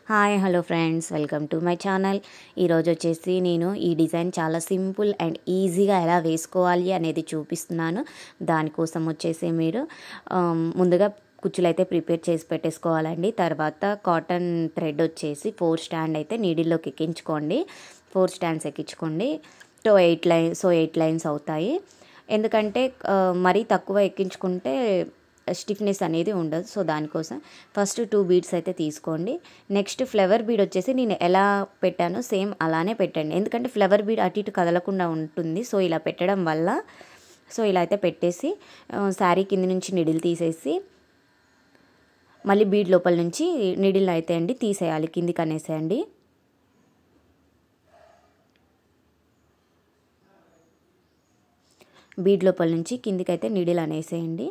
Hi hello friends, welcome to my channel. ఈరోజు వచ్చేసి నేను ఈ డిజైన్ చాలా సింపుల్ అండ్ ఈజీగా ఎలా వేసుకోవాలి అనేది చూపిస్తున్నాను. దానికోసం వచ్చేసి మీరు ముందుగా కుచ్చులు అయితే ప్రిపేర్ చేసి పెట్టేసుకోవాలండి. తర్వాత కాటన్ థ్రెడ్ వచ్చేసి 4 స్టాండ్ అయితే నీడిల్లోకి ఎక్కించుకోండి. 4 స్టాండ్స్ ఎక్కించుకోండి. 8 లైన్స్ అవుతాయి. ఎందుకంటే మరీ తక్కువ ఎక్కించుకుంటే స్టిఫ్నెస్ అనేది ఉండదు. సో దానికోసం ఫస్ట్ 2 బీడ్స్ అయితే తీసుకోండి. నెక్స్ట్ ఫ్లవర్ బీడ్ వచ్చేసి నేను ఎలా పెట్టానో సేమ్ అలానే పెట్టండి. ఎందుకంటే ఫ్లవర్ బీడ్ అటు ఇటు కదలకుండా ఉంటుంది. సో ఇలా పెట్టడం వల్ల ఇలా అయితే పెట్టేసి శారీ కింద నుంచి నిడిల్ తీసేసి మళ్ళీ బీడ్ లోపల నుంచి నిడిల్ అయితే అండి తీసేయాలి, కిందికి అనేసేయండి. బీడ్ లోపల నుంచి కిందికైతే నిడిల్ అనేసేయండి.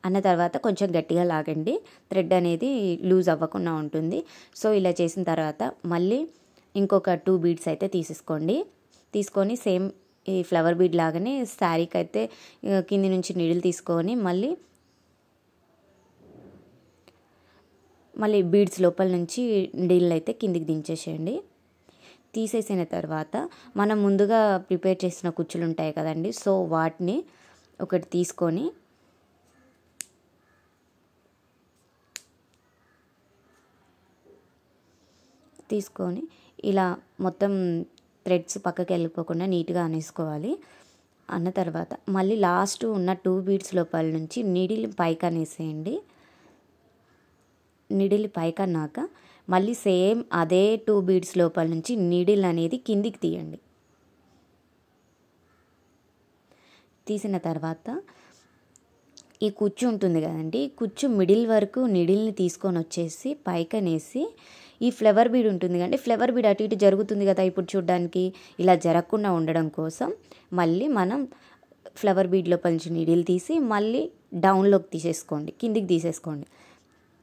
అన్న తర్వాత కొంచెం గట్టిగా లాగండి, థ్రెడ్ అనేది లూజ్ అవ్వకుండా ఉంటుంది. సో ఇలా చేసిన తర్వాత మళ్ళీ ఇంకొక 2 బీడ్స్ అయితే తీసుకొని సేమ్ ఈ ఫ్లవర్ బీడ్ లాగానే శారీకి అయితే కింది నుంచి నీడిల్ తీసుకొని మళ్ళీ బీడ్స్ లోపల నుంచి నీడిల్ అయితే కిందికి దించేసేయండి. తీసేసిన తర్వాత మనం ముందుగా ప్రిపేర్ చేసిన కుచ్చులు ఉంటాయి కదండి, సో వాటిని ఒకటి తీసుకొని ఇలా మొత్తం థ్రెడ్స్ పక్కకి వెళ్ళిపోకుండా నీట్గా అనేసుకోవాలి. అన్న తర్వాత మళ్ళీ లాస్ట్ ఉన్న 2 బీడ్స్ లోపల నుంచి నీడిల్ పైకి అనేసేయండి. నీడిల్ పైకి అన్నాక మళ్ళీ సేమ్ అదే 2 బీడ్స్ లోపల నుంచి నీడిల్ అనేది కిందికి తీయండి. తీసిన తర్వాత ఈ కుచ్చు ఉంటుంది కదండి, కుచ్చు మిడిల్ వరకు నీడిల్ని తీసుకొని వచ్చేసి పైకనేసి ఈ ఫ్లవర్ బీడ్ ఉంటుంది కదండి, ఫ్లవర్ బీడ్ అటు ఇటు జరుగుతుంది కదా ఇప్పుడు చూడడానికి, ఇలా జరగకుండా ఉండడం కోసం మళ్ళీ మనం ఫ్లవర్ బీడ్ లోపల నుంచి నీడిల్ తీసి మళ్ళీ డౌన్లోకి తీసేసుకోండి, కిందికి తీసేసుకోండి.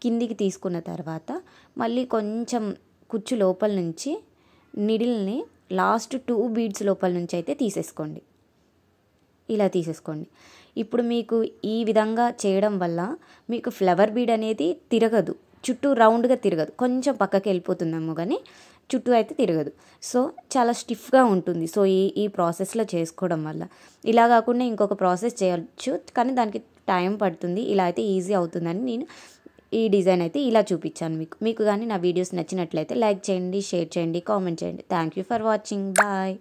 కిందికి తీసుకున్న తర్వాత మళ్ళీ కొంచెం కుచ్చు లోపల నుంచి నీడిల్ని లాస్ట్ 2 బీడ్స్ లోపల నుంచి అయితే తీసేసుకోండి. ఇలా తీసేసుకోండి. ఇప్పుడు మీకు ఈ విధంగా చేయడం వల్ల మీకు ఫ్లవర్ బీడ్ అనేది తిరగదు, చుట్టూ రౌండ్గా తిరగదు, కొంచెం పక్కకి వెళ్ళిపోతుందేమో కానీ చుట్టూ అయితే తిరగదు. సో చాలా స్టిఫ్గా ఉంటుంది. సో ఈ ప్రాసెస్లో చేసుకోవడం వల్ల ఇలా కాకుండా ఇంకొక ప్రాసెస్ చేయొచ్చు, కానీ దానికి టైం పడుతుంది. ఇలా అయితే ఈజీ అవుతుందని నేను ఈ డిజైన్ అయితే ఇలా చూపించాను. మీకు కానీ నా వీడియోస్ నచ్చినట్లయితే లైక్ చేయండి, షేర్ చేయండి, కామెంట్ చేయండి. Thank you for watching. Bye.